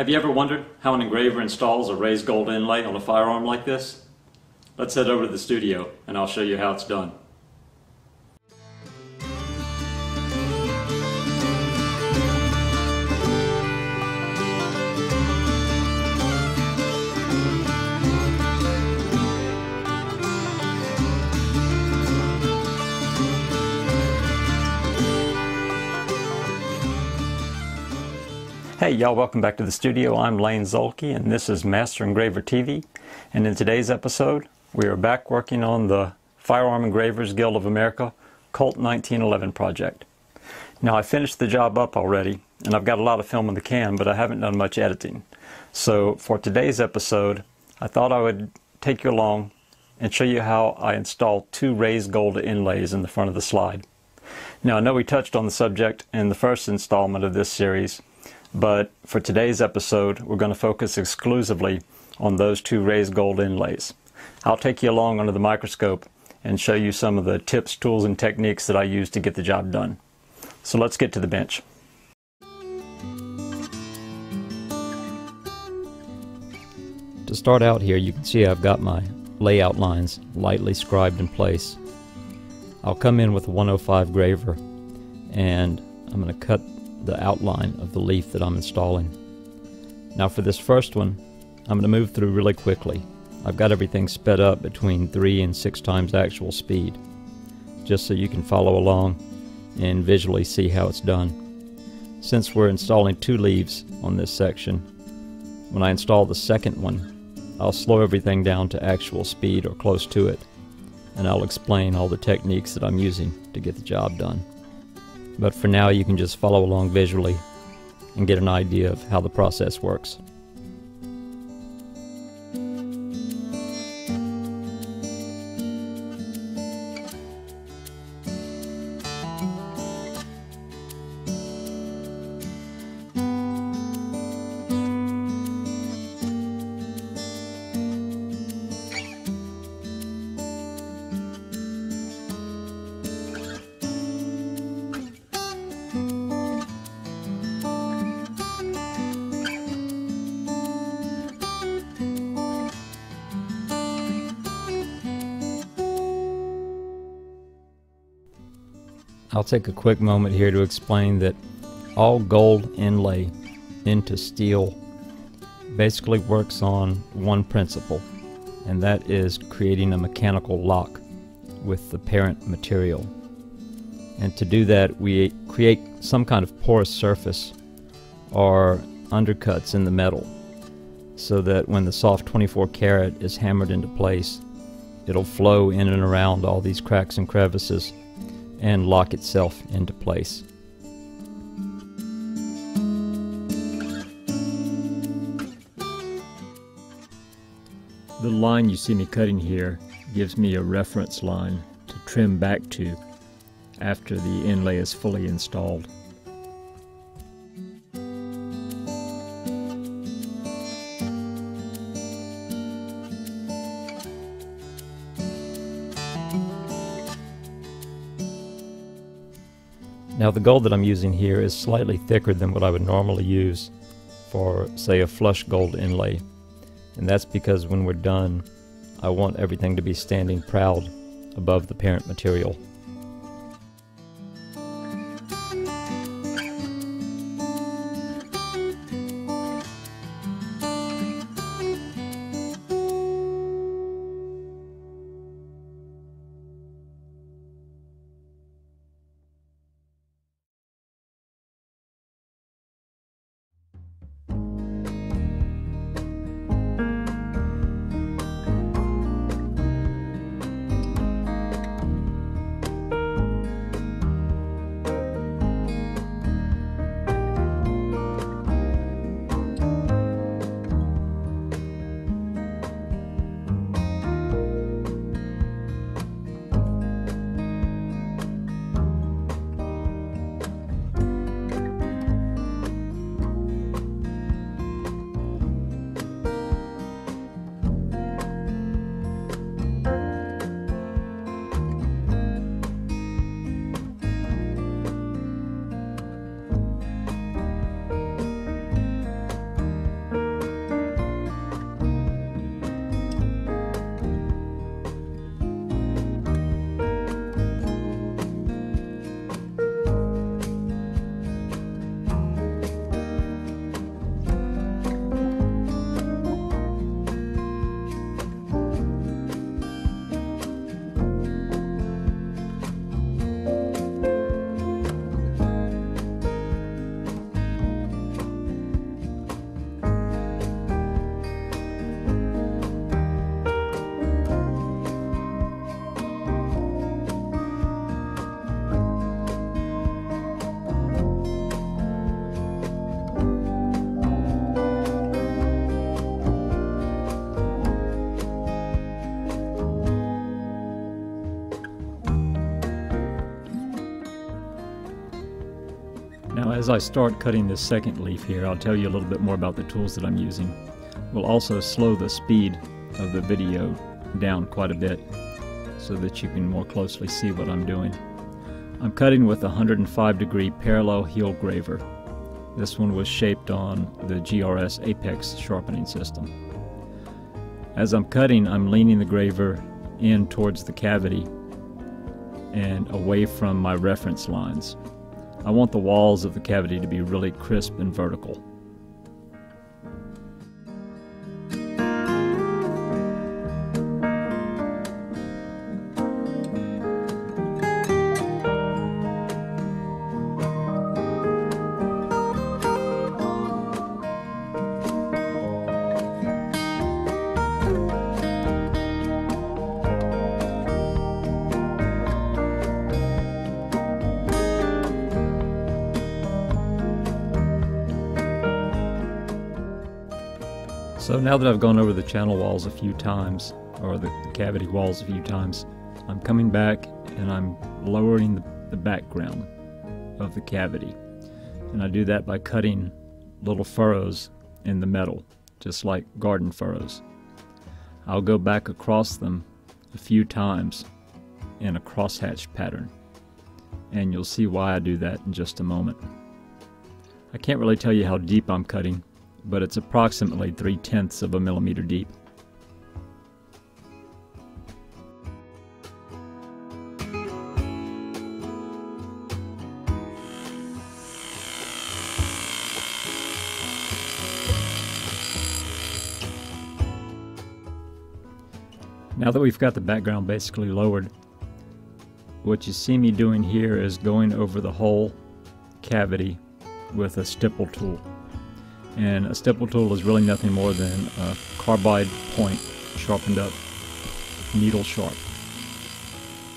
Have you ever wondered how an engraver installs a raised gold inlay on a firearm like this? Let's head over to the studio and I'll show you how it's done. Hey y'all, welcome back to the studio. I'm Lane Zolke and this is Master Engraver TV, and in today's episode we are back working on the Firearm Engravers Guild of America Colt 1911 project. Now I finished the job up already and I've got a lot of film in the can, but I haven't done much editing. So for today's episode I thought I would take you along and show you how I installed two raised gold inlays in the front of the slide. Now I know we touched on the subject in the first installment of this series, but for today's episode we're going to focus exclusively on those two raised gold inlays. I'll take you along under the microscope and show you some of the tips, tools, and techniques that I use to get the job done. So let's get to the bench. To start out here, you can see I've got my layout lines lightly scribed in place. I'll come in with a 105 graver and I'm going to cut the outline of the leaf that I'm installing. Now for this first one, I'm going to move through really quickly. I've got everything sped up between 3 and 6 times actual speed, just so you can follow along and visually see how it's done. Since we're installing 2 leaves on this section, when I install the second one, I'll slow everything down to actual speed or close to it, and I'll explain all the techniques that I'm using to get the job done. But for now you can just follow along visually and get an idea of how the process works. I'll take a quick moment here to explain that all gold inlay into steel basically works on one principle, and that is creating a mechanical lock with the parent material. And to do that we create some kind of porous surface or undercuts in the metal so that when the soft 24 karat is hammered into place, it'll flow in and around all these cracks and crevices and lock itself into place. The line you see me cutting here gives me a reference line to trim back to after the inlay is fully installed. Now the gold that I'm using here is slightly thicker than what I would normally use for, say, a flush gold inlay. And that's because when we're done, I want everything to be standing proud above the parent material. As I start cutting this second leaf here, I'll tell you a little bit more about the tools that I'm using. We'll also slow the speed of the video down quite a bit so that you can more closely see what I'm doing. I'm cutting with a 105-degree parallel heel graver. This one was shaped on the GRS Apex sharpening system. As I'm cutting, I'm leaning the graver in towards the cavity and away from my reference lines. I want the walls of the cavity to be really crisp and vertical. So now that I've gone over the channel walls a few times, or the cavity walls a few times, I'm coming back and I'm lowering the background of the cavity. And I do that by cutting little furrows in the metal, just like garden furrows. I'll go back across them a few times in a crosshatch pattern, and you'll see why I do that in just a moment. I can't really tell you how deep I'm cutting, but it's approximately 3/10 of a millimeter deep. Now that we've got the background basically lowered, what you see me doing here is going over the whole cavity with a stipple tool. And a stipple tool is really nothing more than a carbide point sharpened up, needle sharp.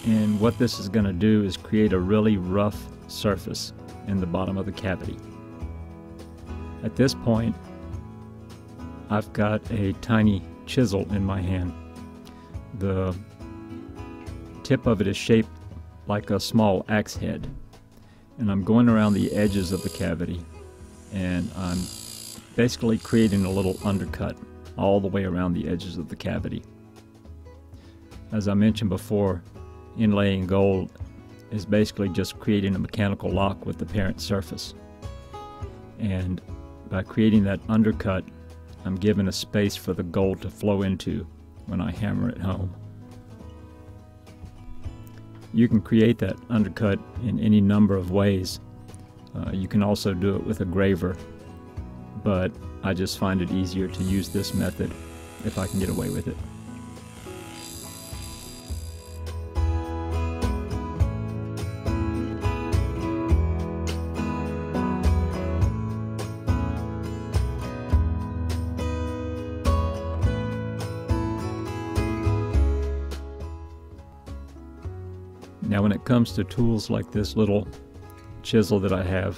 And what this is going to do is create a really rough surface in the bottom of the cavity. At this point, I've got a tiny chisel in my hand. The tip of it is shaped like a small axe head. And I'm going around the edges of the cavity, and I'm basically creating a little undercut all the way around the edges of the cavity. As I mentioned before, inlaying gold is basically just creating a mechanical lock with the parent surface. And by creating that undercut, I'm given a space for the gold to flow into when I hammer it home. You can create that undercut in any number of ways. You can also do it with a graver, but I just find it easier to use this method if I can get away with it. Now when it comes to tools like this little chisel that I have,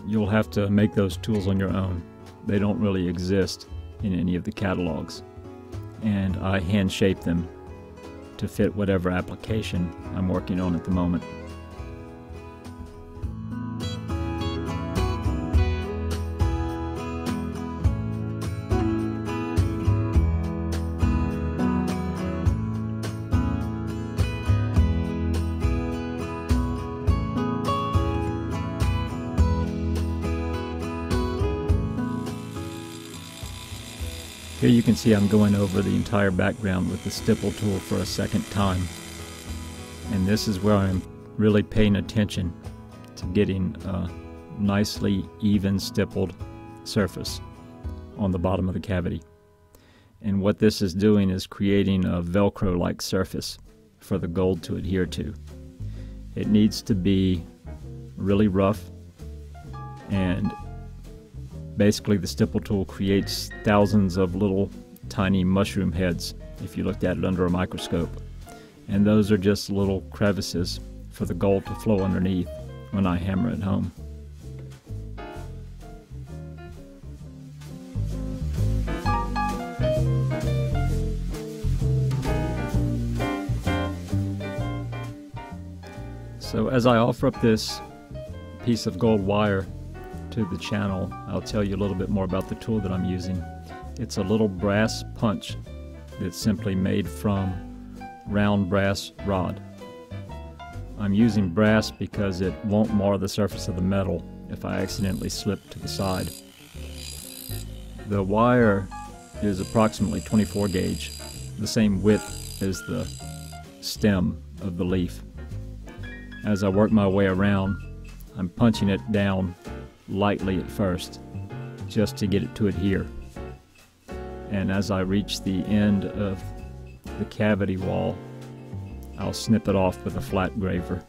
you'll have to make those tools on your own. They don't really exist in any of the catalogs, and I hand shape them to fit whatever application I'm working on at the moment. Here you can see I'm going over the entire background with the stipple tool for a second time. And this is where I'm really paying attention to getting a nicely even stippled surface on the bottom of the cavity. And what this is doing is creating a velcro-like surface for the gold to adhere to. It needs to be really rough, and basically the stipple tool creates thousands of little tiny mushroom heads if you looked at it under a microscope. And those are just little crevices for the gold to flow underneath when I hammer it home. So as I offer up this piece of gold wire to the channel, I'll tell you a little bit more about the tool that I'm using. It's a little brass punch that's simply made from round brass rod. I'm using brass because it won't mar the surface of the metal if I accidentally slip to the side. The wire is approximately 24 gauge, the same width as the stem of the leaf. As I work my way around, I'm punching it down lightly at first, just to get it to adhere. And as I reach the end of the cavity wall, I'll snip it off with a flat graver.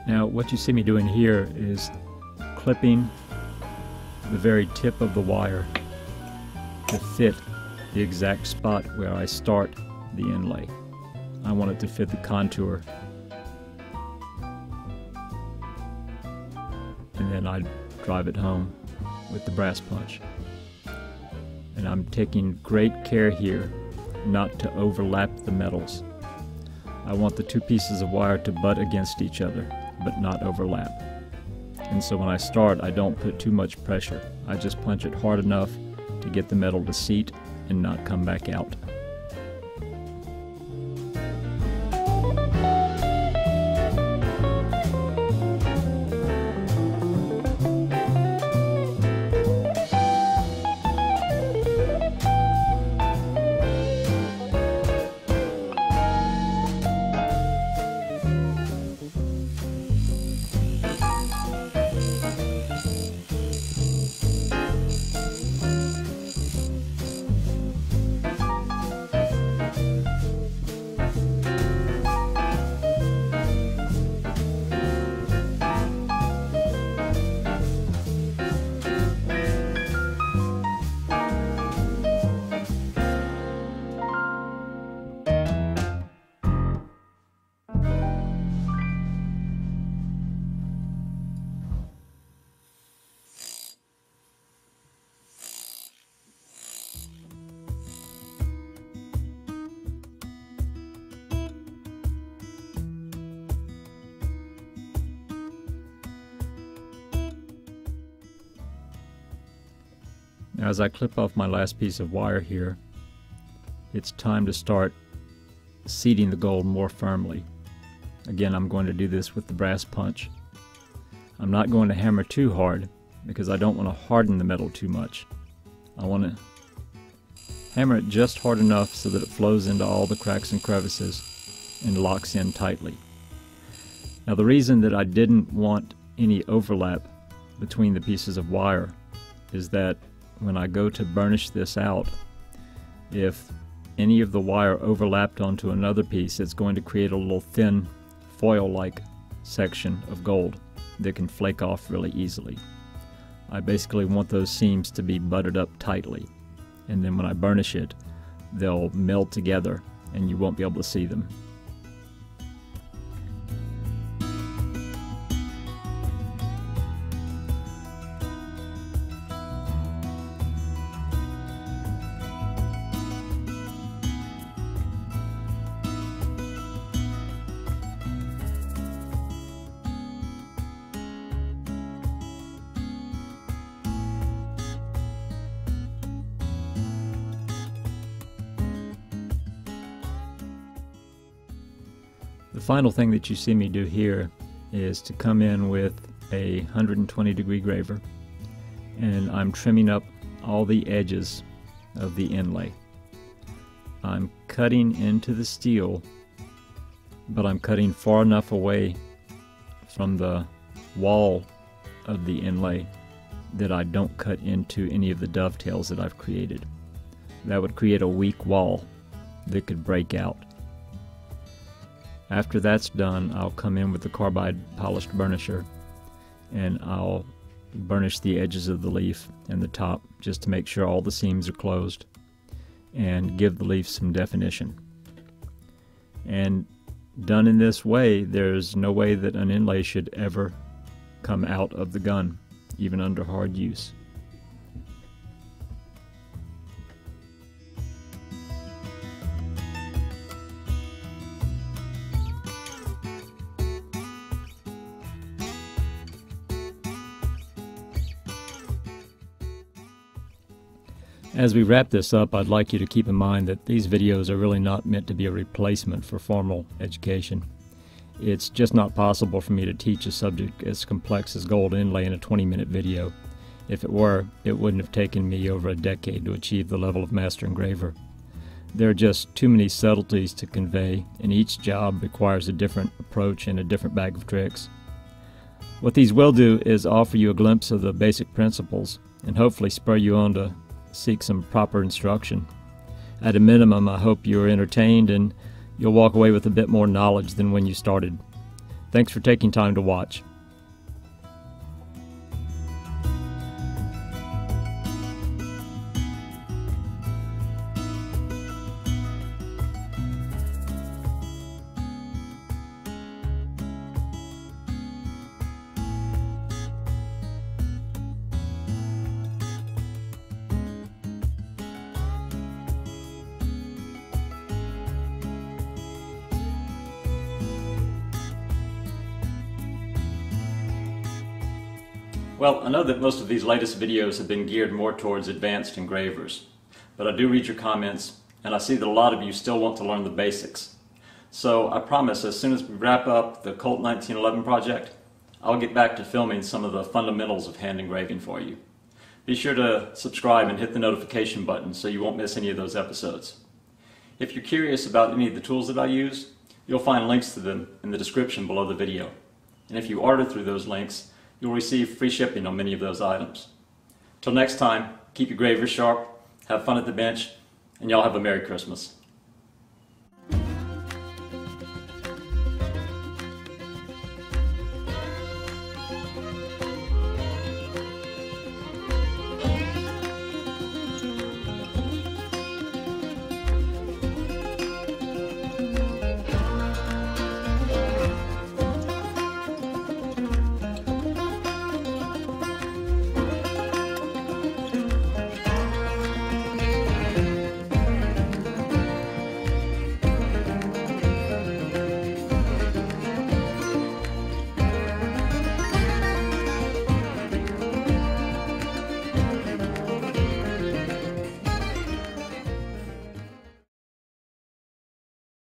Now, what you see me doing here is clipping the very tip of the wire to fit the exact spot where I start the inlay. I want it to fit the contour. And then I drive it home with the brass punch. And I'm taking great care here not to overlap the metals. I want the two pieces of wire to butt against each other, but not overlap. And so when I start, I don't put too much pressure. I just punch it hard enough to get the metal to seat and not come back out. Now, as I clip off my last piece of wire here, it's time to start seating the gold more firmly. Again, I'm going to do this with the brass punch. I'm not going to hammer too hard because I don't want to harden the metal too much. I want to hammer it just hard enough so that it flows into all the cracks and crevices and locks in tightly. Now, the reason that I didn't want any overlap between the pieces of wire is that when I go to burnish this out, if any of the wire overlapped onto another piece, it's going to create a little thin foil-like section of gold that can flake off really easily. I basically want those seams to be buttered up tightly, and then when I burnish it, they'll meld together and you won't be able to see them. The final thing that you see me do here is to come in with a 120-degree graver, and I'm trimming up all the edges of the inlay. I'm cutting into the steel, but I'm cutting far enough away from the wall of the inlay that I don't cut into any of the dovetails that I've created. That would create a weak wall that could break out. After that's done, I'll come in with the carbide polished burnisher and I'll burnish the edges of the leaf and the top just to make sure all the seams are closed and give the leaf some definition. And done in this way, there's no way that an inlay should ever come out of the gun, even under hard use. As we wrap this up, I'd like you to keep in mind that these videos are really not meant to be a replacement for formal education. It's just not possible for me to teach a subject as complex as gold inlay in a 20-minute video. If it were, it wouldn't have taken me over a decade to achieve the level of Master Engraver. There are just too many subtleties to convey, and each job requires a different approach and a different bag of tricks. What these will do is offer you a glimpse of the basic principles and hopefully spur you on to seek some proper instruction. At a minimum, I hope you're entertained and you'll walk away with a bit more knowledge than when you started. Thanks for taking time to watch. Well, I know that most of these latest videos have been geared more towards advanced engravers, but I do read your comments, and I see that a lot of you still want to learn the basics. So I promise as soon as we wrap up the Colt 1911 project, I'll get back to filming some of the fundamentals of hand engraving for you. Be sure to subscribe and hit the notification button so you won't miss any of those episodes. If you're curious about any of the tools that I use, you'll find links to them in the description below the video. And if you order through those links, you'll receive free shipping on many of those items. Till next time, keep your gravers sharp, have fun at the bench, and y'all have a Merry Christmas.